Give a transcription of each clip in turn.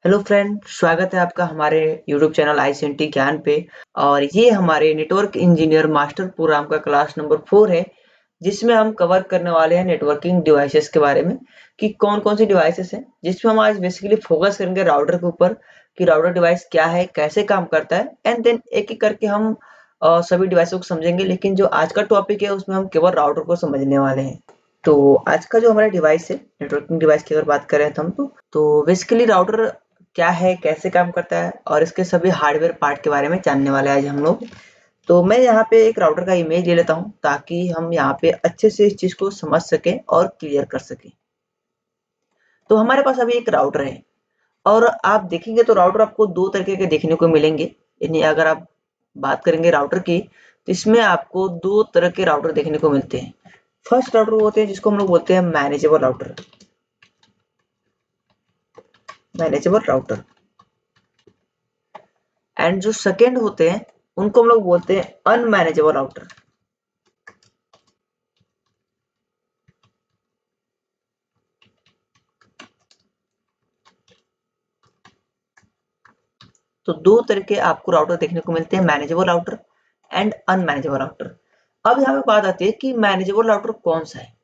Hello friend, स्वागत है आपका हमारे यूट्यूब चैनल आईसीएनटी ज्ञान पे। और ये हमारे नेटवर्क इंजीनियर मास्टर प्रोग्राम का क्लास नंबर 4 है, जिसमें हम कवर करने वाले हैं नेटवर्किंग डिवाइसेस के बारे में कि कौन कौन सी डिवाइसेस हैं। जिसमें हम आज बेसिकली फोकस करेंगे राउटर के ऊपर कि राउटर डिवाइस क्या है, कैसे काम करता है, एंड देन एक एक करके हम सभी डिवाइसों को समझेंगे। लेकिन जो आज का टॉपिक है उसमें हम केवल राउटर को समझने वाले हैं। तो आज का जो हमारा डिवाइस है, नेटवर्किंग डिवाइस की अगर बात करें तो हम तो बेसिकली राउटर क्या है, कैसे काम करता है और इसके सभी हार्डवेयर पार्ट के बारे में जानने वाले हैं आज हम लोग। तो मैं यहाँ पे एक राउटर का इमेज ले लेता हूँ ताकि हम यहाँ पे अच्छे से इस चीज को समझ सकें और क्लियर कर सकें। तो हमारे पास अभी एक राउटर है और आप देखेंगे तो राउटर आपको दो तरीके के देखने को मिलेंगे। यानी अगर आप बात करेंगे राउटर की तो इसमें आपको दो तरह के राउटर देखने को मिलते हैं। फर्स्ट राउटर वो होते हैं जिसको हम लोग बोलते हैं manageable router. Manageable router and जो सेकेंड होते हैं उनको हम लोग बोलते हैं अनमैनेजेबल राउटर। तो दो तरह के आपको राउटर देखने को मिलते हैं, manageable router and unmanageable router. अब यहाँ पे बात आती है कि मैनेजेबल राउटर कौन सा है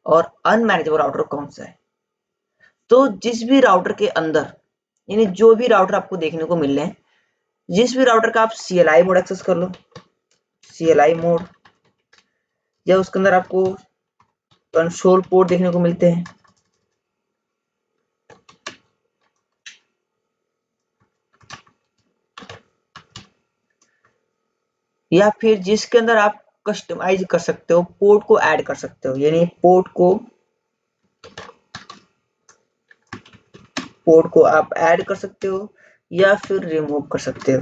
और अनमैनेजेबल राउटर कौन सा है। तो जिस भी राउटर के अंदर, यानी जो भी राउटर आपको देखने को मिल रहे हैं, जिस भी राउटर का आप CLI मोड एक्सेस कर लो, CLI मोड, या उसके अंदर आपको कंसोल पोर्ट देखने को मिलते हैं, या फिर जिसके अंदर आप कस्टमाइज कर सकते हो, पोर्ट को ऐड कर सकते हो, यानी पोर्ट को आप ऐड कर सकते हो या फिर रिमूव कर सकते हो।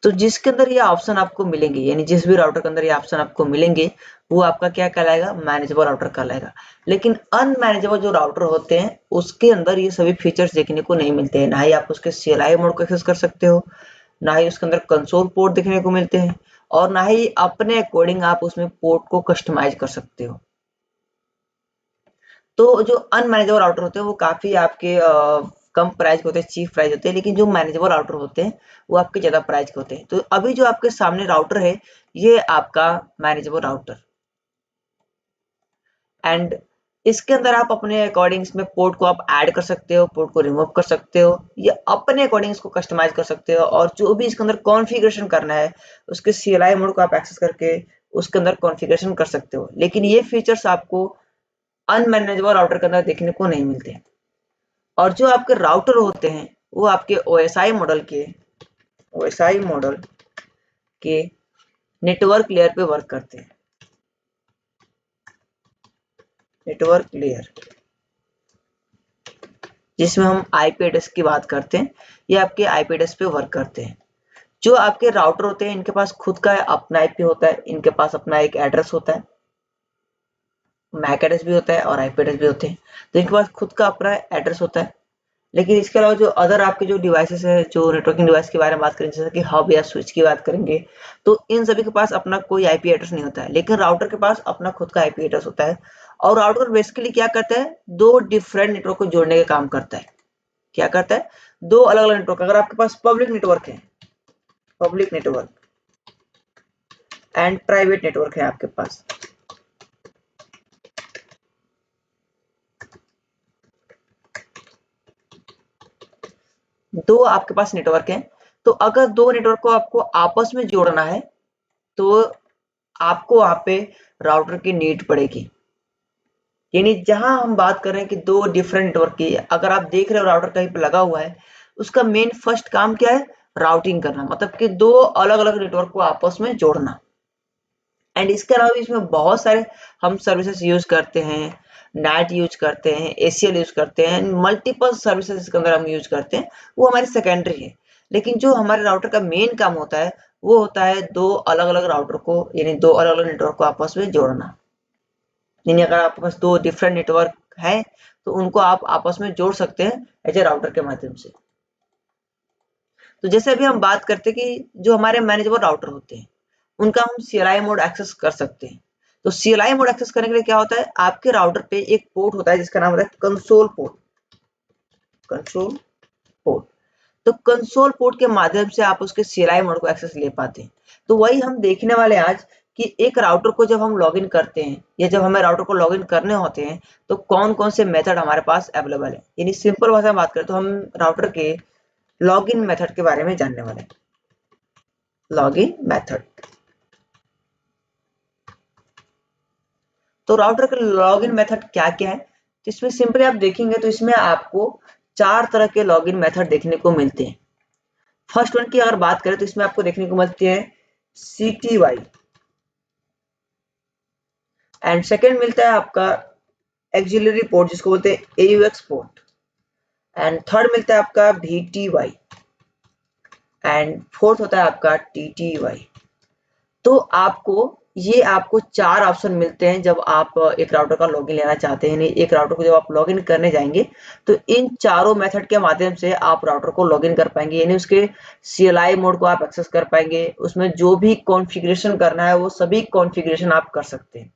तो जिसके अंदर ये ऑप्शन आपको मिलेंगे, यानी जिस भी राउटर के अंदर ये ऑप्शन आपको मिलेंगे, वो आपका क्या कहलाएगा, मैनेजेबल राउटर कहलाएगा। लेकिन अनमैनेजेबल जो राउटर होते हैं उसके अंदर ये सभी फीचर्स देखने को नहीं मिलते हैं। ना ही आप उसके CLI मोड को एक्सेस कर सकते हो, ना ही उसके अंदर कंसोल पोर्ट देखने को मिलते हैं, और ना ही अपने अकॉर्डिंग आप उसमें पोर्ट को कस्टमाइज कर सकते हो। तो जो अनमैनेजेबल राउटर होते हैं वो काफी आपके कम प्राइस के होते हैं, चीप प्राइस होते हैं। लेकिन जो मैनेजेबल राउटर होते हैं वो आपके ज्यादा प्राइस के होते हैं। तो अभी जो आपके सामने राउटर है ये आपका मैनेजेबल राउटर, एंड इसके अंदर आप अपने अकॉर्डिंग इसमें पोर्ट को आप ऐड कर सकते हो, पोर्ट को रिमूव कर सकते हो, या अपने अकॉर्डिंग इसको कस्टमाइज कर सकते हो। और जो भी इसके अंदर कॉन्फ़िगरेशन करना है उसके CLI मोड को आप एक्सेस करके उसके अंदर कॉन्फ़िगरेशन कर सकते हो। लेकिन ये फीचर्स आपको अनमैनेजेबल राउटर के अंदर देखने को नहीं मिलते। और जो आपके राउटर होते हैं वो आपके OSI मॉडल के नेटवर्क लेयर पे वर्क करते हैं। नेटवर्क लेयर जिसमें हम IP एड्रेस की बात करते हैं, ये आपके IP एड्रेस पे वर्क करते हैं। जो आपके राउटर होते हैं इनके पास खुद का अपना IP होता है, इनके पास अपना एक एड्रेस होता है, मैक एड्रेस भी होता है और IP एड्रेस भी होते हैं। तो इनके पास खुद का अपना एड्रेस होता है। लेकिन इसके अलावा जो अदर आपके जो डिवाइसेस है, जो नेटवर्किंग डिवाइस के बारे में बात करें, जैसे कि हब या स्विच की बात करेंगे, तो इन सभी के पास अपना कोई IP एड्रेस नहीं होता है। लेकिन राउटर के पास अपना खुद का IP एड्रेस होता है। और राउटर बेसिकली क्या करता है, दो डिफरेंट नेटवर्क को जोड़ने का काम करता है। क्या करता है, दो अलग अलग नेटवर्क, अगर आपके पास पब्लिक नेटवर्क है, public network and private network है आपके पास, दो आपके पास नेटवर्क है, तो अगर दो नेटवर्क को आपको आपस में जोड़ना है तो आपको वहां पे राउटर की नीड पड़ेगी। यानी जहां हम बात कर रहे हैं कि दो डिफरेंट नेटवर्क की, अगर आप देख रहे हो राउटर कहीं पे लगा हुआ है, उसका मेन फर्स्ट काम क्या है, राउटिंग करना, मतलब कि दो अलग अलग नेटवर्क को आपस में जोड़ना। एंड इसके अलावा भी इसमें बहुत सारे हम सर्विसेज यूज करते हैं, नेट यूज करते हैं, ACL यूज करते हैं, मल्टीपल सर्विसेज इसके अंदर हम यूज करते हैं, वो हमारी सेकेंडरी है। लेकिन जो हमारे राउटर का मेन काम होता है वो होता है दो अलग अलग राउटर को, यानी दो अलग अलग नेटवर्क को आपस में जोड़ना। यानी अगर आपके पास दो डिफरेंट नेटवर्क है तो उनको आप आपस में जोड़ सकते हैं एज ए राउटर के माध्यम से। तो जैसे अभी हम बात करते हैं कि जो हमारे मैनेजेबल राउटर होते हैं उनका हम CLI मोड एक्सेस कर सकते हैं। तो CLI मोड एक्सेस करने के लिए क्या होता है, आपके राउटर पे एक पोर्ट होता है जिसका नाम होता है कंसोल पोर्ट। तो कंसोल पोर्ट के माध्यम से आप उसके CLI मोड को एक्सेस ले पाते हैं। तो वही हम देखने वाले आज कि एक राउटर को जब हम लॉगिन करते हैं या जब हमें राउटर को लॉगिन करने होते हैं तो कौन कौन से मेथड हमारे पास अवेलेबल है। यानी सिंपल भाषा में बात करें तो हम राउटर के लॉगिन मेथड के बारे में जानने वाले हैं। लॉगिन मेथड, तो राउटर के लॉगिन मेथड क्या क्या है, तो इसमें सिंपली आप देखेंगे तो इसमें आपको 4 तरह के लॉगिन मेथड देखने को मिलते हैं। फर्स्ट वन की अगर बात करें तो इसमें आपको देखने को मिलती है CTY, एंड सेकेंड मिलता है आपका एक्सिलरी पोर्ट जिसको बोलते हैं AUX पोर्ट, एंड थर्ड मिलता है आपका VTY, एंड फोर्थ होता है आपका TTY। तो आपको 4 ऑप्शन मिलते हैं जब आप एक राउटर का लॉगिन लेना चाहते हैं। एक राउटर को जब आप लॉगिन करने जाएंगे तो इन चारों मेथड के माध्यम से आप राउटर को लॉगिन कर पाएंगे, यानी उसके CLI मोड को आप एक्सेस कर पाएंगे। उसमें जो भी कॉन्फ़िगरेशन करना है वो सभी कॉन्फ़िगरेशन आप कर सकते हैं।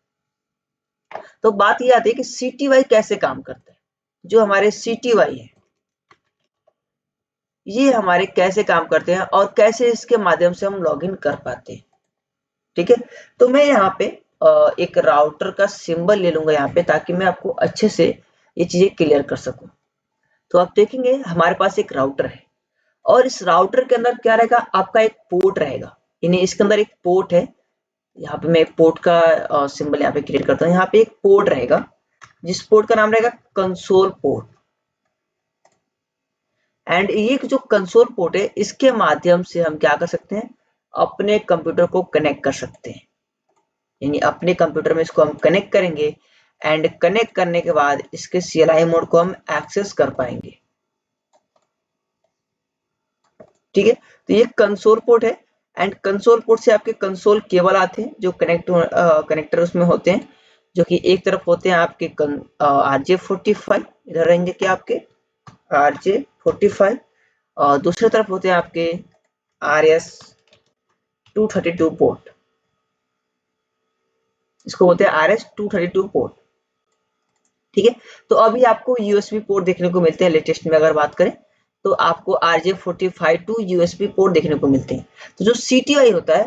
तो बात ये आती है कि CTY कैसे काम करता है। जो हमारे CTY है ये हमारे कैसे काम करते हैं और कैसे इसके माध्यम से हम लॉगिन कर पाते हैं। ठीक है, तो मैं यहाँ पे एक राउटर का सिंबल ले लूंगा यहाँ पे ताकि मैं आपको अच्छे से ये चीजें क्लियर कर सकूं। तो आप देखेंगे हमारे पास एक राउटर है और इस राउटर के अंदर क्या रहेगा, आपका एक पोर्ट रहेगा, यानी इसके अंदर एक पोर्ट है। यहाँ पे मैं एक पोर्ट का सिंबल यहाँ पे क्रिएट करता हूँ। यहाँ पे एक पोर्ट रहेगा जिस पोर्ट का नाम रहेगा कंसोल पोर्ट, एंड ये जो कंसोल पोर्ट है इसके माध्यम से हम क्या कर सकते हैं, अपने कंप्यूटर को कनेक्ट कर सकते हैं। यानी अपने कंप्यूटर में इसको हम कनेक्ट करेंगे एंड कनेक्ट करने के बाद इसके CLI मोड को हम एक्सेस कर पाएंगे। ठीक है, तो ये कंसोल पोर्ट है एंड कंसोल पोर्ट से आपके कंसोल केबल आते हैं जो कनेक्टर उसमें होते हैं, जो कि एक तरफ होते हैं आपके RJ45, इधर रहेंगे क्या आपके RJ45, और दूसरी तरफ होते हैं आपके RS232 पोर्ट, इसको बोलते हैं RS232 पोर्ट। ठीक है, तो अभी आपको USB पोर्ट देखने को मिलते हैं। लेटेस्ट में अगर बात करें तो आपको RJ45 टू USB पोर्ट देखने को मिलते हैं। तो जो CTY होता है,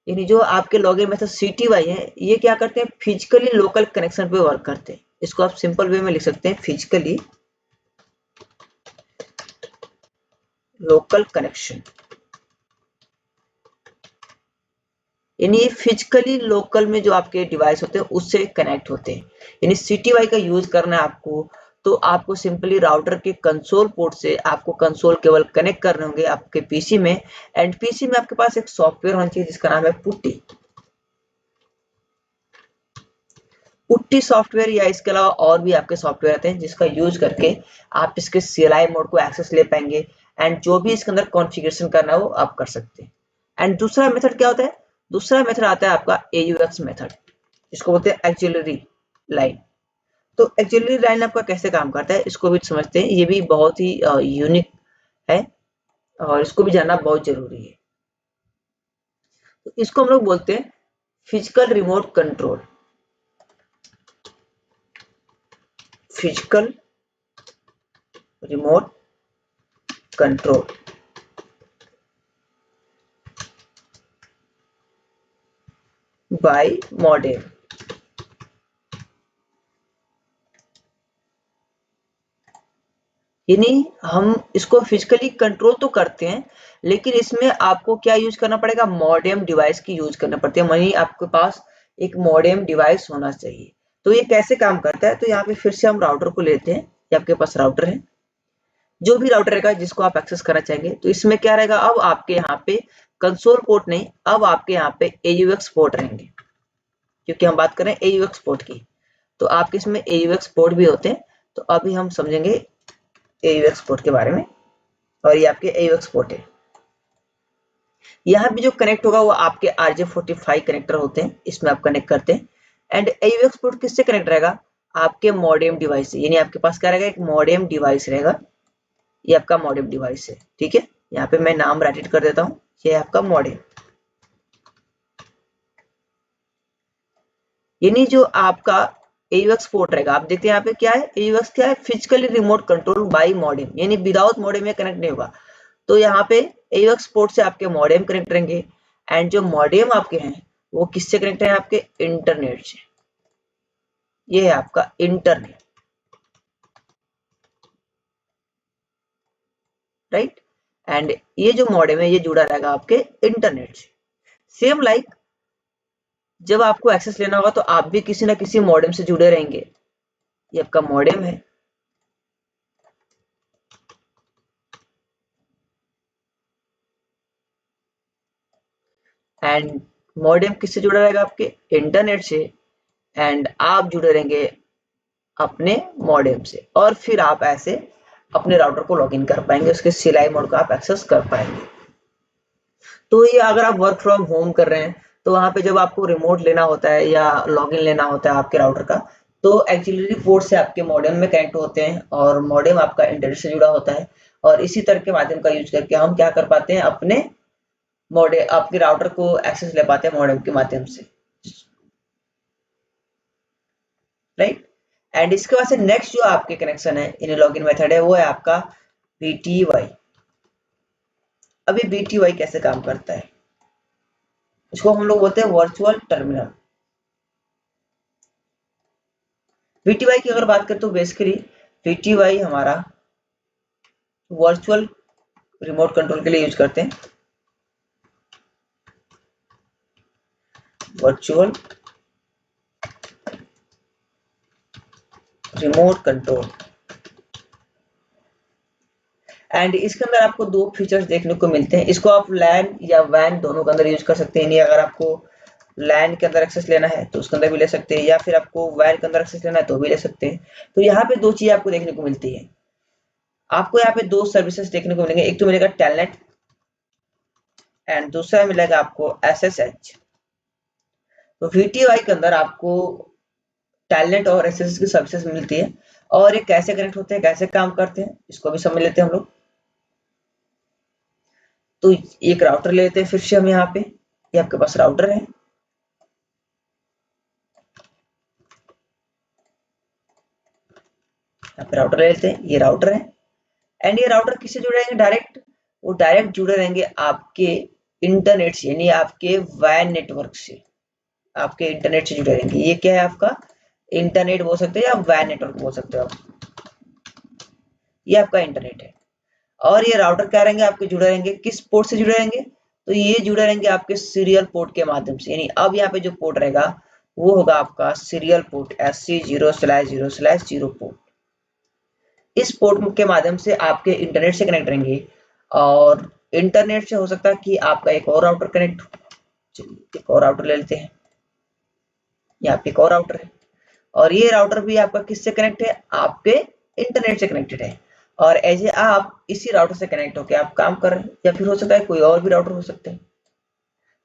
यानी जो आपके लॉगिन मेथड CTY है, ये क्या करते हैं, फिजिकली लोकल कनेक्शन पे वर्क करते हैं। इसको आप सिंपल वे में लिख सकते हैं, फिजिकली लोकल कनेक्शन, यानी ये फिजिकली लोकल में जो आपके डिवाइस होते हैं उससे कनेक्ट होते हैं। यानी CTY का यूज करना है आपको, तो आपको सिंपली राउटर के कंसोल पोर्ट से आपको कंसोल केवल कनेक्ट करने होंगे आपके पीसी में, एंड पीसी में आपके पास एक सॉफ्टवेयर होना चाहिए जिसका नाम है पुट्टी। पुट्टी सॉफ्टवेयर या इसके अलावा और भी आपके सॉफ्टवेयर आते हैं जिसका यूज करके आप इसके CLI मोड को एक्सेस ले पाएंगे एंड जो भी इसके अंदर कॉन्फ़िगरेशन करना है वो आप कर सकते हैं। एंड दूसरा मेथड क्या होता है, दूसरा मेथड आता है आपका AUX मेथड, इसको बोलते हैं एक्सिलरी लाइन। तो एक्सिलरी लाइन आपका कैसे काम करता है इसको भी समझते हैं। ये भी बहुत ही यूनिक है और इसको भी जानना बहुत जरूरी है। तो इसको हम लोग बोलते हैं physical remote control, physical remote control. By modem, यानी हम इसको फिजिकली कंट्रोल तो करते हैं लेकिन इसमें आपको क्या यूज करना पड़ेगा, मॉडेम डिवाइस की यूज करना पड़ती है। यानी आपके पास एक मॉडेम डिवाइस होना चाहिए। तो ये कैसे काम करता है, तो यहाँ पे फिर से हम राउटर को लेते हैं। ये आपके पास राउटर है, जो भी राउटर रहेगा जिसको आप एक्सेस करना चाहेंगे, तो इसमें क्या रहेगा, अब आपके यहाँ पे कंसोल पोर्ट नहीं, अब आपके यहाँ पे AUX पोर्ट रहेंगे, क्योंकि हम बात कर रहे हैं AUX पोर्ट की। तो आपके इसमें AUX पोर्ट भी होते हैं। तो अभी हम समझेंगे AUX पोर्ट के बारे में, और ये आपके AUX पोर्ट है। यहाँ भी जो कनेक्ट होगा वो आपके RJ45 कनेक्टर होते हैं, इसमें आप कनेक्ट करते हैं। एंड AUX पोर्ट किससे कनेक्ट रहेगा, आपके मॉडेम डिवाइस से। यानी आपके पास क्या रहेगा, एक मॉडेम डिवाइस रहेगा। ये आपका मॉडेम डिवाइस है। ठीक है, यहाँ पे मैं नाम राइट कर देता हूँ, ये आपका मॉडेम। यानी जो आपका AUX पोर्ट रहेगा, आप देखते हैं यहाँ पे क्या है, AUX क्या है, physically remote control by modem, यानी विदाउट मॉडेम में कनेक्ट नहीं होगा। तो यहाँ पे AUX पोर्ट से आपके मॉडेम कनेक्ट रहेंगे, एंड जो मॉडेम आपके हैं वो किससे कनेक्ट है, आपके इंटरनेट से। ये है आपका इंटरनेट, राइट। एंड ये जो मॉडेम है ये जुड़ा रहेगा आपके इंटरनेट से। सेम लाइक जब आपको एक्सेस लेना होगा तो आप भी किसी ना किसी मॉडेम से जुड़े रहेंगे। ये आपका मॉडेम है, एंड मॉडेम किससे जुड़ा रहेगा, आपके इंटरनेट से, एंड आप जुड़े रहेंगे अपने मॉडेम से, और फिर आप ऐसे अपने राउटर को लॉगिन कर पाएंगे, उसके CLI मोड को आप एक्सेस कर पाएंगे। तो ये अगर आप वर्क फ्रॉम होम कर रहे हैं तो वहां पे जब आपको रिमोट लेना होता है या लॉगिन लेना होता है आपके राउटर का, तो एक्सिलरी पोर्ट से आपके मॉडेम में कनेक्ट होते हैं, और मॉडेम आपका इंटरनेट से जुड़ा होता है, और इसी तरह के माध्यम का यूज करके हम क्या कर पाते हैं, अपने मॉडेम आपके राउटर को एक्सेस ले पाते हैं मॉडेम के माध्यम से, राइट। एंड इसके बाद से नेक्स्ट जो आपके कनेक्शन है इन लॉगिन मेथड है वो है आपका VTY। अब ये VTY कैसे काम करता है, इसको हम लोग बोलते हैं वर्चुअल टर्मिनल। VTY की अगर बात करें तो बेसिकली VTY हमारा वर्चुअल रिमोट कंट्रोल के लिए यूज करते हैं, वर्चुअल रिमोट कंट्रोल। एंड इसके अंदर आपको दो फीचर्स देखने को मिलते हैं, इसको आप लैन या वैन दोनों के अंदर यूज कर सकते हैं। यानी अगर आपको लैन के अंदर एक्सेस लेना है तो उसके अंदर भी ले सकते हैं, या फिर आपको वैन के अंदर एक्सेस लेना है तो भी ले सकते हैं। तो यहाँ पे दो चीजें आपको देखने को मिलती है, आपको यहाँ पे दो सर्विसेज देखने को मिलेंगे, एक तो मिलेगा टेलनेट एंड दूसरा मिलेगा आपको SSH। तो VTY के अंदर आपको टेलनेट और SSH की सर्विसेज मिलती है, और ये कैसे कनेक्ट होते हैं, कैसे काम करते हैं, इसको भी समझ लेते हैं हम लोग। तो एक राउटर ले लेते हैं फिर से हम यहाँ पे, ये आपके पास राउटर है, यहाँ पे राउटर ले लेते हैं, ये राउटर है, एंड ये राउटर किससे जुड़े रहेंगे, डायरेक्ट वो डायरेक्ट जुड़े रहेंगे आपके इंटरनेट से, यानी आपके वैन नेटवर्क से, आपके इंटरनेट से जुड़े रहेंगे। ये क्या है, आपका इंटरनेट बोल सकते हैं या वैन नेटवर्क बोल सकते हो आप, ये आपका इंटरनेट है। और ये राउटर क्या रहेंगे, आपके जुड़े रहेंगे किस पोर्ट से जुड़े रहेंगे, तो ये जुड़े रहेंगे आपके सीरियल पोर्ट के माध्यम से। यानी अब यहाँ पे जो पोर्ट रहेगा वो होगा आपका सीरियल पोर्ट SC0/0/0 पोर्ट। इस पोर्ट के माध्यम से आपके इंटरनेट से कनेक्ट रहेंगे, और इंटरनेट से हो सकता है कि आपका एक और राउटर कनेक्ट हो। चलिए एक और राउटर ले लेते हैं, यहाँ पे एक और राउटर है, और ये राउटर भी आपका किससे कनेक्ट है, आपके इंटरनेट से कनेक्टेड है, और एज ए आप इसी राउटर से कनेक्ट होकर आप काम कर रहे हैं, या फिर हो सकता है कोई और भी राउटर हो सकते हैं।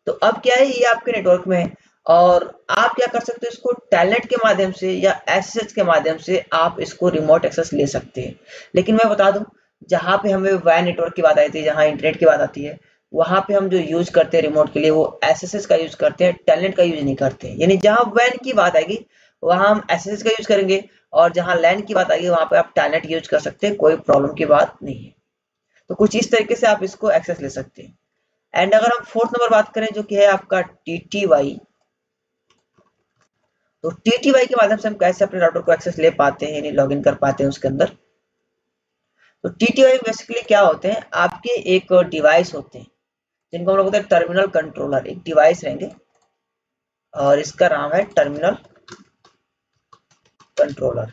तो अब क्या है, ये आपके नेटवर्क में है, और आप क्या कर सकते हो, इसको टेलनेट के माध्यम से या SSH के माध्यम से आप इसको रिमोट एक्सेस ले सकते हैं। लेकिन मैं बता दूं, जहां पे हमें वैन नेटवर्क की बात आई थी, जहां इंटरनेट की बात आती है, वहां पे हम जो यूज करते हैं रिमोट के लिए वो SSH का यूज करते हैं, टेलनेट का यूज नहीं करते हैं। यानी जहां वैन की बात आएगी वहां हम SSH का यूज करेंगे, और जहां लैन की बात आएगी वहां पे आप टेलनेट यूज कर सकते हैं, कोई प्रॉब्लम की बात नहीं है। तो कुछ इस तरीके से आप इसको एक्सेस ले सकते हैं। एंड अगर हम फोर्थ नंबर बात करें जो कि है आपका TTY, तो TTY के माध्यम से हम कैसे अपने राउटर को एक्सेस ले पाते हैं, यानी लॉगिन कर पाते हैं उसके अंदर। तो TTY बेसिकली क्या होते हैं, आपके एक डिवाइस होते हैं जिनको हम लोग बोलते हैं टर्मिनल कंट्रोलर। एक डिवाइस रहेंगे और इसका नाम है टर्मिनल कंट्रोलर।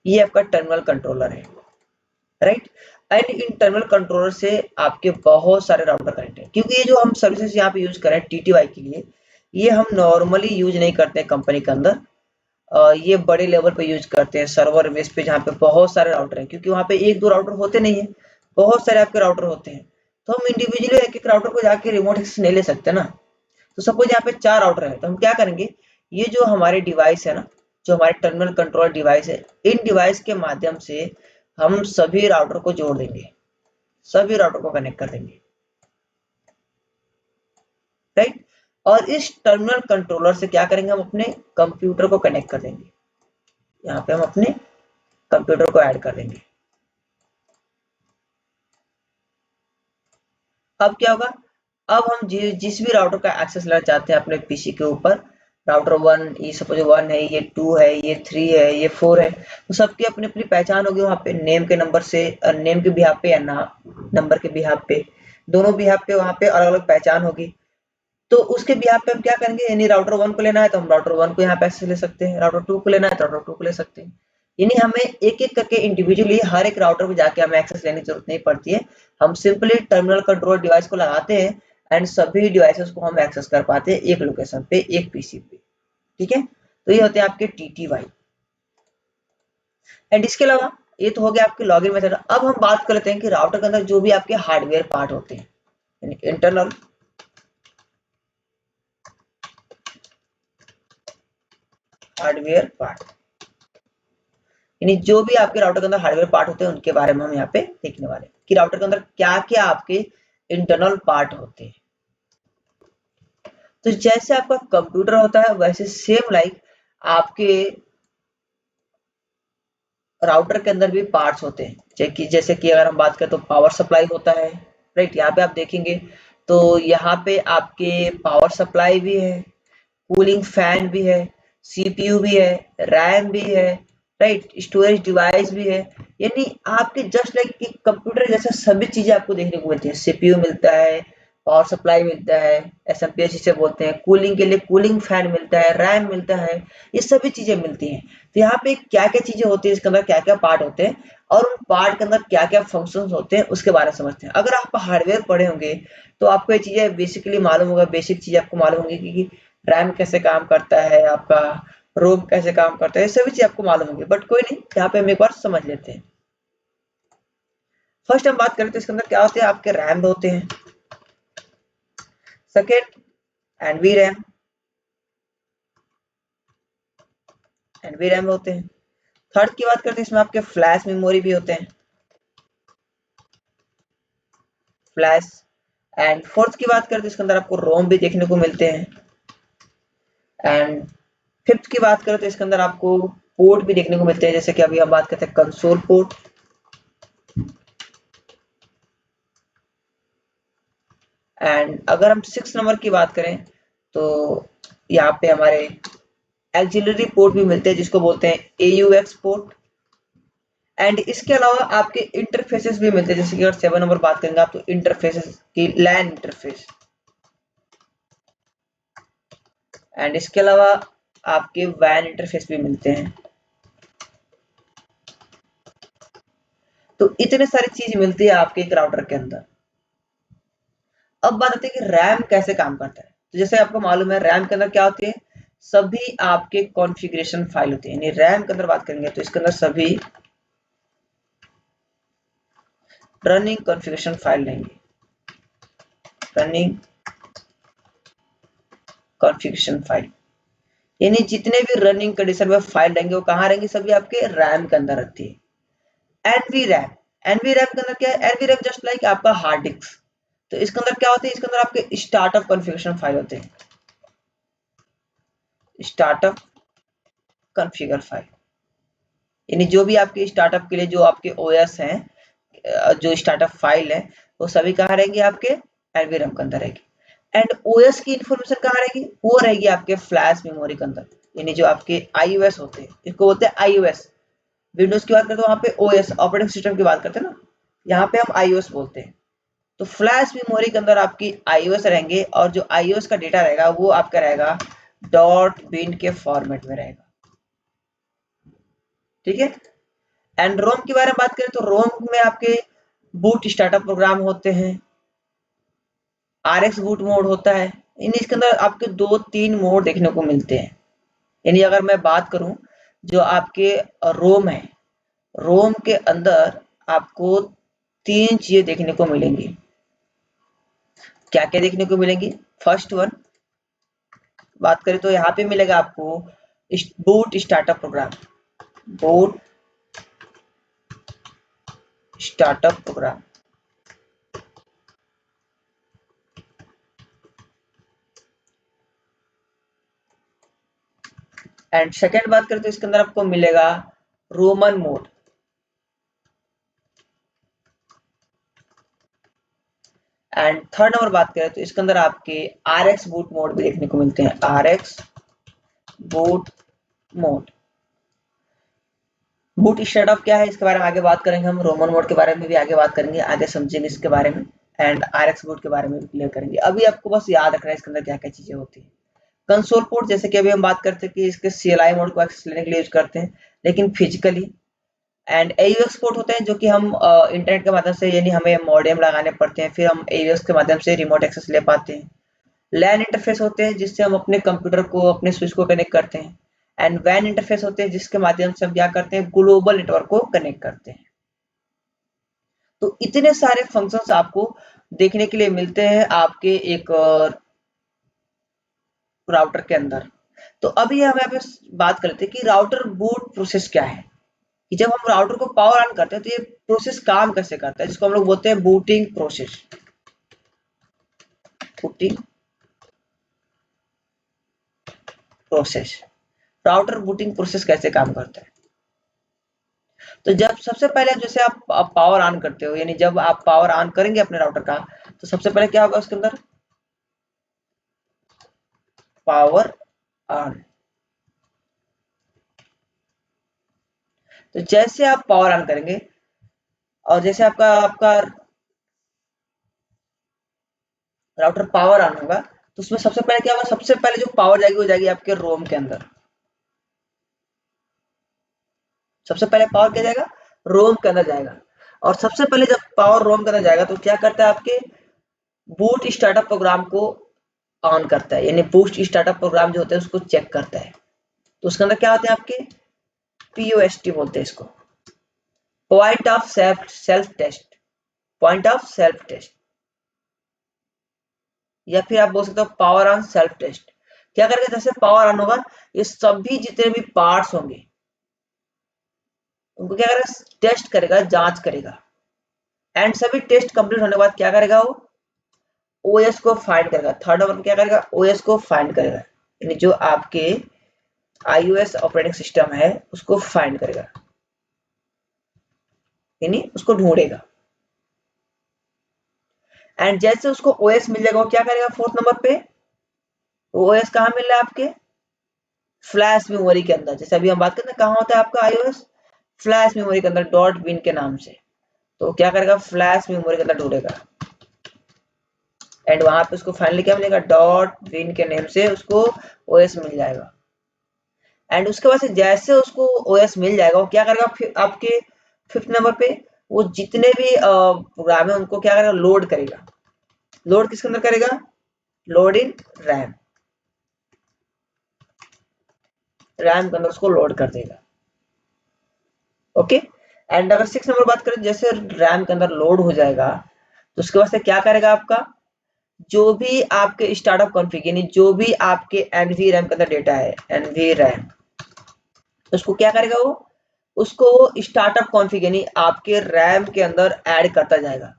ये आपका टर्मिनल कंट्रोलर है, right. And in terminal controller से आपके बहुत सारे राउटर कनेक्ट है, क्योंकि ये जो हम सर्विसेज यहाँ पे यूज करें TTY के लिए, ये हम नॉर्मली यूज नहीं करते हैं कंपनी के अंदर। ये बड़े लेवल पे यूज करते हैं सर्वर बेस पे, जहाँ पे बहुत सारे राउटर हैं, क्योंकि वहाँ पे एक दो राउटर होते नहीं है, बहुत सारे आपके राउटर होते हैं। तो हम इंडिविजुअली एक एक राउटर को जाके रिमोट एक्सेस नहीं ले सकते ना। तो सपोज यहाँ पे 4 राउटर है, तो हम क्या करेंगे, ये जो हमारे डिवाइस है ना, जो हमारे टर्मिनल कंट्रोलर डिवाइस है, इन डिवाइस के माध्यम से हम सभी राउटर को जोड़ देंगे, सभी राउटर को कनेक्ट कर देंगे। राइट। और इस टर्मिनल कंट्रोलर से क्या करेंगे, हम अपने कंप्यूटर को कनेक्ट कर देंगे। यहाँ पे हम अपने कंप्यूटर को ऐड कर देंगे। अब क्या होगा, अब हम जिस भी राउटर का एक्सेस लेना चाहते हैं अपने पीसी के ऊपर, राउटर 1, ये सपोज 1 है, ये 2 है, ये 3 है, ये 4 है, तो सबकी अपनी अपनी पहचान होगी वहाँ पे, नेम के नंबर से, नेम के बिहाफ पे या नंबर के बिहाफ पे, दोनों बिहाफ पे वहाँ पे अलग अलग पहचान होगी। तो उसके बिहाफ पे हम क्या करेंगे, यानी राउटर 1 को लेना है तो हम राउटर 1 को यहाँ पे एक्सेस ले सकते हैं, राउटर 2 को लेना है तो राउटर 2 को ले सकते हैं। यानी हमें एक एक करके इंडिविजुअली हर एक राउटर पे जाके हमें एक्सेस लेने की जरूरत नहीं पड़ती है। हम सिंपली टर्मिनल कंट्रोल डिवाइस को लगाते हैं एंड सभी डिवाइसेस को हम एक्सेस कर पाते हैं एक लोकेशन पे, एक पीसी पे। ठीक है, तो ये होते हैं आपके TTY। एंड इसके अलावा ये तो हो गया आपके लॉगिन मेथड। अब हम बात कर लेते हैं कि राउटर के अंदर जो भी आपके हार्डवेयर पार्ट होते हैं, यानी इंटरनल हार्डवेयर पार्ट, यानी जो भी आपके राउटर के अंदर हार्डवेयर पार्ट होते हैं उनके बारे में हम यहाँ पे देखने वाले हैं कि राउटर के अंदर क्या क्या आपके इंटरनल पार्ट होते हैं। तो जैसे आपका कंप्यूटर होता है वैसे सेम लाइक आपके राउटर के अंदर भी पार्ट्स होते हैं। जैसे कि अगर हम बात करें तो पावर सप्लाई होता है, राइट। यहाँ पे आप देखेंगे तो यहाँ पे आपके पावर सप्लाई भी है, कूलिंग फैन भी है, सीपीयू भी है, रैम भी है, राइट, स्टोरेज डिवाइस भी है। यानी आपके जस्ट लाइक कि कंप्यूटर जैसा सभी चीजें आपको देखने को मिलती है। सीपीयू मिलता है, पावर सप्लाई मिलता है, एसएमपीएस जिसे बोलते हैं, कूलिंग के लिए कूलिंग फैन मिलता है, रैम मिलता है, ये सभी चीजें मिलती हैं। तो यहाँ पे क्या क्या चीजें होती है, इसके अंदर क्या क्या पार्ट होते हैं और उन पार्ट के अंदर क्या क्या फंक्शंस होते हैं उसके बारे में समझते हैं। अगर आप हार्डवेयर पढ़े होंगे तो आपको ये चीजें बेसिकली मालूम होगा, बेसिक चीजें आपको मालूम होंगी कि रैम कैसे काम करता है, आपका रोम कैसे काम करता है, ये सभी चीज आपको मालूम होंगी। बट कोई नहीं, यहाँ पे हम एक बार समझ लेते हैं। फर्स्ट हम बात करें तो इसके अंदर क्या होते हैं, आपके रैम होते हैं, सेकेंड एनवी रैम होते हैं, थर्ड की बात करते हैं इसमें आपके फ्लैश मेमोरी भी होते हैं, फ्लैश। एंड फोर्थ की बात करते हैं इसके अंदर आपको रोम भी देखने को मिलते हैं। एंड फिफ्थ की बात करें तो इसके अंदर आपको पोर्ट भी देखने को मिलते हैं, जैसे कि अभी हम बात करते हैं कंसोल पोर्ट। एंड अगर हम 6 नंबर की बात करें तो यहाँ पे हमारे एक्सिलरी पोर्ट भी मिलते हैं जिसको बोलते हैं AUX पोर्ट। एंड इसके अलावा आपके इंटरफेसेस भी मिलते हैं, जैसे कि अगर 7 नंबर बात करेंगे आप तो इंटरफेसेस की लैन इंटरफेस। एंड इसके अलावा आपके वैन इंटरफेस भी मिलते हैं। तो इतने सारी चीज मिलती है आपके एक राउटर के अंदर। अब बात आती है कि रैम कैसे काम करता है। तो जैसे आपको मालूम है रैम के अंदर क्या होती है, सभी आपके कॉन्फ़िगरेशन फाइल होती है। यानी रैम के अंदर बात करेंगे तो इसके अंदर सभी रनिंग कॉन्फ़िगरेशन फाइल लेंगे, रनिंग कॉन्फ़िगरेशन फाइल, यानी जितने भी रनिंग कंडीशन में फाइल रहेंगे वो कहाँ रहेंगे, सभी आपके रैम के अंदर रहती है। एनवी रैम के अंदर क्या है, एनवी रैम जस्ट लाइक आपका हार्ड डिस्क। तो इसके अंदर क्या होते हैं, इसके अंदर आपके स्टार्टअप कॉन्फ़िगरेशन फाइल होते हैं, स्टार्टअप कॉन्फ़िगर फाइल। यानी जो भी आपके स्टार्टअप के लिए जो आपके ओएस हैं, जो स्टार्टअप फाइल है वो सभी कहाँ रहेंगी, आपके एनवीरम के अंदर रहेगी। एंड ओएस की इंफॉर्मेशन कहाँ रहेगी, वो रहेगी आपके फ्लैश मेमोरी के अंदर। यानी जो आपके आईओएस होते हैं, इसको बोलते हैं आईओएस। विंडोज की बात करते हैं वहां पे ओएस ऑपरेटिंग सिस्टम की बात करते हैं ना, यहाँ पे हम आईओएस बोलते हैं। तो फ्लैश मेमोरी के अंदर आपकी आईओएस रहेंगे और जो आईओएस का डेटा रहेगा वो आपका रहेगा डॉट बिन के फॉर्मेट में रहेगा। ठीक है। एंड रोम के बारे में बात करें तो रोम में आपके बूट स्टार्टअप प्रोग्राम होते हैं, RX बूट मोड होता है। इन इसके अंदर आपके 2-3 मोड देखने को मिलते हैं। यानी अगर मैं बात करूं जो आपके रोम है, रोम के अंदर आपको 3 चीजें देखने को मिलेंगी। क्या क्या देखने को मिलेंगी, फर्स्ट वन बात करें तो यहाँ पे मिलेगा आपको boot startup program, boot startup program. And second बात करें तो इसके अंदर आपको मिलेगा roman mode. And third number बात करें तो इसके अंदर आपके RX बूट मोड भी देखने को मिलते हैं, RX boot mode. Boot startup क्या है इसके बारे में आगे बात करेंगे हम, रोमन मोड के बारे में भी आगे बात करेंगे, आगे समझेंगे इसके बारे में, एंड RX बूट के बारे में भी क्लियर करेंगे। अभी आपको बस याद रखना है इसके अंदर क्या क्या चीजें होती है। कंसोल पोर्ट जैसे कि अभी हम बात करते हैं कि इसके CLI मोड को एक्सेस लेने के लिए यूज करते हैं, लेकिन फिजिकली। एंड AUX पोर्ट होते हैं जो कि हम इंटरनेट के माध्यम से, यानी हमें मॉडेम लगाने पड़ते हैं, फिर हम AUX के माध्यम से रिमोट एक्सेस ले पाते हैं। लैन इंटरफेस होते हैं जिससे हम अपने कंप्यूटर को, अपने स्विच को कनेक्ट करते हैं। एंड वैन इंटरफेस होते हैं जिसके माध्यम से हम क्या करते हैं, ग्लोबल नेटवर्क को कनेक्ट करते हैं। तो इतने सारे फंक्शंस आपको देखने के लिए मिलते हैं आपके एक राउटर के अंदर। तो अभी हम यहाँ पे बात करते हैं कि राउटर बूट प्रोसेस क्या है, कि जब हम राउटर को पावर ऑन करते हैं तो ये प्रोसेस काम कैसे करता है, जिसको हम लोग बोलते हैं booting process. Booting process, router booting process कैसे काम करता है। तो जब सबसे पहले जैसे आप पावर ऑन करते हो, यानी जब आप पावर ऑन करेंगे अपने राउटर का, तो सबसे पहले क्या होगा उसके अंदर, पावर ऑन। तो जैसे आप पावर ऑन करेंगे और जैसे आपका आपका राउटर पावर ऑन होगा, तो उसमें सबसे पहले क्या होगा, सबसे पहले जो पावर जाएगी वो जाएगी आपके रोम के अंदर। सबसे पहले पावर क्या जाएगा, रोम के अंदर जाएगा। और सबसे पहले जब पावर रोम के अंदर जाएगा तो क्या करता है, आपके बूट स्टार्टअप प्रोग्राम को ऑन करता है, यानी बूट स्टार्टअप प्रोग्राम जो होता है उसको चेक करता है। तो उसके अंदर क्या होते हैं आपके, POST बोलते हैं इसको, point of self test, point of self test, या फिर आप बोल सकते हो पावर ऑन सेल्फ टेस्ट। क्या करेगा, जैसे पावर ऑन होगा ये सभी जितने भी पार्ट्स होंगे उनको क्या करेगा, टेस्ट करेगा, जांच करेगा। एंड सभी टेस्ट कंप्लीट होने के बाद क्या करेगा, वो OS को फाइंड करेगा। थर्ड नंबर क्या करेगा, OS को फाइंड करेगा, यानी जो आपके iOS ऑपरेटिंग सिस्टम है उसको फाइंड करेगा, यानी उसको ढूंढेगा। एंड जैसे उसको OS मिल जाएगा वो क्या करेगा, फोर्थ नंबर पे OS कहाँ मिल रहा है आपके, फ्लैश मेमोरी के अंदर। जैसे अभी हम बात करते हैं कहाँ होता है आपका iOS, फ्लैश मेमोरी के अंदर, डॉट बिन के नाम से। तो क्या करेगा, फ्लैश मेमोरी के अंदर ढूंढेगा, एंड वहां पे उसको फाइनली क्या मिलेगा, डॉट बिन के नेम से उसको OS मिल जाएगा। एंड उसके बाद से जैसे उसको OS मिल जाएगा वो क्या करेगा, फिर आपके फिफ्थ नंबर पे वो जितने भी प्रोग्राम है उनको क्या करेगा, लोड करेगा। लोड किसके अंदर करेगा, लोड इन रैम, रैम के अंदर उसको लोड कर देगा। ओके। एंड अगर सिक्स नंबर बात करें, जैसे रैम के अंदर लोड हो जाएगा तो उसके बाद से क्या करेगा, आपका जो भी आपके स्टार्टअप कॉन्फ़िग, यानी जो भी आपके NVRAM के अंदर डेटा है, NVRAM, उसको क्या करेगा, वो उसको स्टार्टअप कॉन्फ़िग यानी आपके रैम के अंदर ऐड करता जाएगा।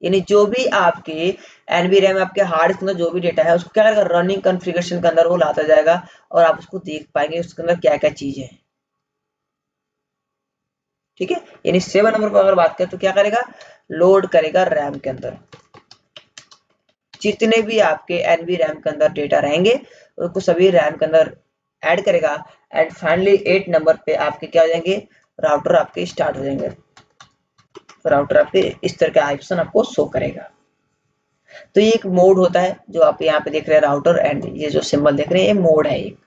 यानी जो भी आपके NVRAM आपके हार्ड डिस्क के अंदर जो भी डेटा है उसको क्या करेगा, रनिंग कॉन्फ़िगरेशन के अंदर वो लाता जाएगा और आप उसको देख पाएंगे उसके अंदर क्या क्या चीजें हैं। ठीक है, यानी 7 नंबर पर अगर बात करें तो क्या करेगा, लोड करेगा रैम के अंदर जितने भी आपके NVRAM के अंदर डेटा रहेंगे उसको सभी रैम के अंदर ऐड करेगा। एंड फाइनली 8 नंबर पे आपके क्या हो जाएंगे, राउटर आपके स्टार्ट हो जाएंगे। राउटर आपके इस तरह का ऑप्शन आपको शो करेगा। तो ये एक मोड होता है जो आप यहाँ पे देख रहे हैं, राउटर, एंड ये जो सिंबल देख रहे हैं ये मोड है एक।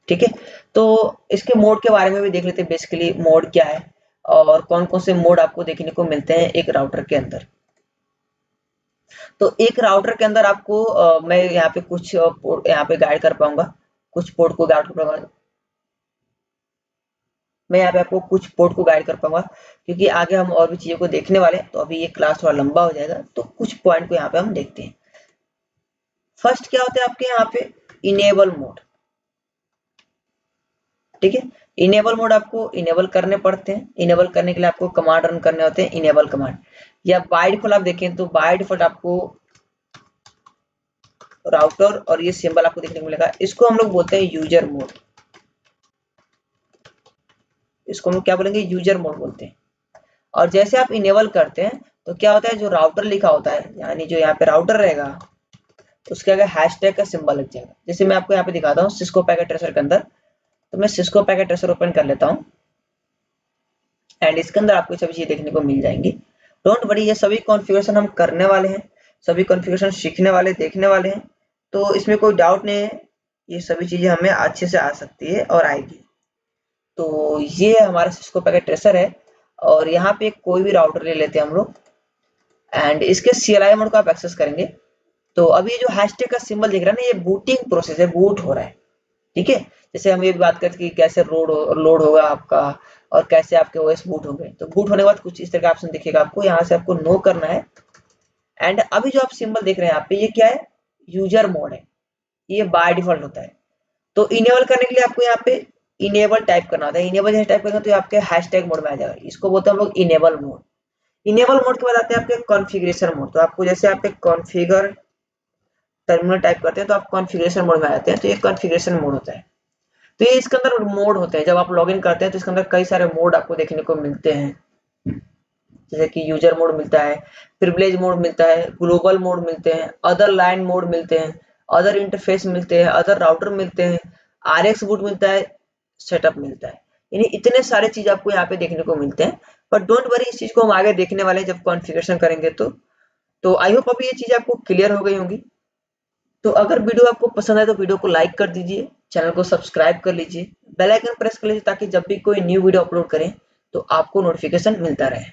ठीक है, तो इसके मोड के बारे में भी देख लेते हैं, बेसिकली मोड क्या है और कौन कौन से मोड आपको देखने को मिलते हैं एक राउटर के अंदर। तो एक राउटर के अंदर आपको मैं यहाँ पे कुछ पोर्ट यहाँ पे गाइड कर पाऊंगा, कुछ पोर्ट को गाइड कर पाऊंगा, मैं यहाँ पे आपको कुछ पोर्ट को गाइड कर पाऊंगा, क्योंकि आगे हम और भी चीजों को देखने वाले हैं, तो अभी ये क्लास थोड़ा लंबा हो जाएगा, तो कुछ पॉइंट को यहाँ पे हम देखते हैं। फर्स्ट क्या होता है आपके यहाँ पे, इनेबल मोड। ठीक है, इनेबल मोड आपको इनेबल करने पड़ते हैं। इनेबल करने के लिए आपको कमांड रन करने होते हैं, इनेबल कमांड, या बाय डिफॉल्ट आप देखें तो बाय डिफॉल्ट आपको राउटर और ये सिंबल आपको देखने को मिलेगा, इसको हम लोग बोलते हैं यूजर मोड। इसको हम क्या बोलेंगे, यूजर मोड बोलते हैं। और जैसे आप इनेबल करते हैं तो क्या होता है, जो राउटर लिखा होता है यानी जो यहाँ पे राउटर रहेगा उसके आगे हैशटैग का सिंबल लग जाएगा। जैसे मैं आपको यहाँ पे दिखाता हूँ सिस्को पैकेट ट्रेसर के अंदर, तो मैं सिस्को पैकेट ट्रेसर ओपन कर लेता हूँ एंड इसके अंदर आपको सभी चीजें देखने को मिल जाएंगी। डोंट वरी, ये सभी कॉन्फ़िगरेशन हम करने वाले हैं, सभी कॉन्फ़िगरेशन सीखने वाले, देखने वाले हैं, तो इसमें कोई डाउट नहीं है, ये सभी चीजें हमें अच्छे से आ सकती है और आएगी। तो ये हमारा सिस्को पैकेट ट्रेसर है और यहाँ पे कोई भी राउटर ले लेते हैं हम लोग एंड इसके CLI मोड को आप एक्सेस करेंगे। तो अभी जो हैशटैग का सिंबल दिख रहा है ना, ये बूटिंग प्रोसेस है, बूट हो रहा है, ठीक है। जैसे हम ये बात करते कि कैसे लोड होगा आपका और कैसे आपके ओएस बूट होंगे, तो बूट होने के बाद कुछ इस तरह का ऑप्शन दिखेगा आपको, यहाँ से आपको नो करना है एंड अभी जो आप सिंबल देख रहे हैं यहाँ पे, ये क्या है, यूजर मोड है, ये बाय डिफॉल्ट होता है। तो इनेबल करने के लिए आपको यहाँ पे इनेबल टाइप करना होता है, इनेबल जैसे टाइप करेंगे तो ये आपके हैशटैग मोड में आ जाएगा, इसको बोलते हैं हम लोग इनेबल मोड। इनेबल मोड के बाद आते हैं आपके कॉन्फ़िगरेशन मोड। तो आपको जैसे आप कॉन्फ़िगर टर्मिनल टाइप करते हैं तो आप कॉन्फ़िगरेशन मोड में आ जाते हैं, तो ये कॉन्फ़िगरेशन मोड होता है। तो ये इसके अंदर मोड होते हैं, जब आप लॉगिन करते हैं तो इसके अंदर कई सारे मोड आपको देखने को मिलते हैं, जैसे कि यूजर मोड मिलता है, प्रिविलेज मोड मिलता है, ग्लोबल मोड मिलते हैं, अदर लाइन मोड मिलते हैं, अदर इंटरफेस मिलते हैं, अदर राउटर मिलते हैं, RX बूट मिलता है, सेटअप मिलता है, यानी इतने सारे चीज आपको यहाँ पे देखने को मिलते हैं। बट डोंट वरी, इस चीज को हम आगे देखने वाले हैं जब कॉन्फ़िगरेशन करेंगे। तो आई होप अभी ये चीज आपको क्लियर हो गई होंगी। तो अगर वीडियो आपको पसंद आए तो वीडियो को लाइक कर दीजिए, चैनल को सब्सक्राइब कर लीजिए, बेल आइकन प्रेस कर लीजिए ताकि जब भी कोई न्यू वीडियो अपलोड करें तो आपको नोटिफिकेशन मिलता रहे।